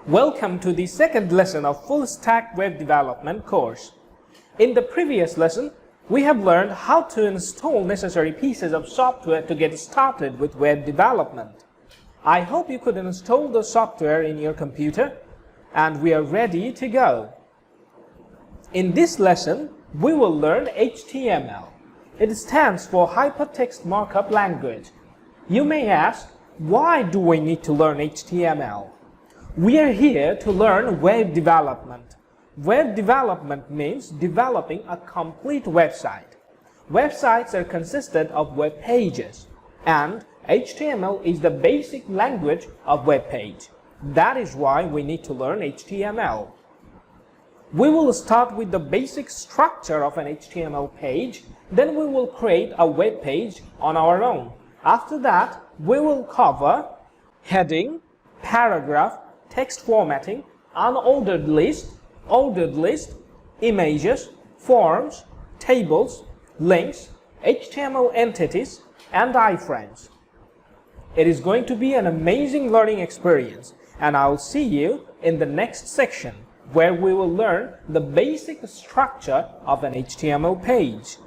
Welcome to the second lesson of Full Stack Web Development course. In the previous lesson, we have learned how to install necessary pieces of software to get started with web development. I hope you could install the software in your computer and we are ready to go. In this lesson, we will learn HTML. It stands for Hypertext Markup Language. You may ask, why do we need to learn HTML? We are here to learn web development. Web development means developing a complete website. Websites are consisted of web pages, and HTML is the basic language of web page. That is why we need to learn HTML. We will start with the basic structure of an HTML page, then we will create a web page on our own. After that, we will cover heading, paragraph, text formatting, unordered list, ordered list, images, forms, tables, links, HTML entities, and iframes. It is going to be an amazing learning experience, and I'll see you in the next section where we will learn the basic structure of an HTML page.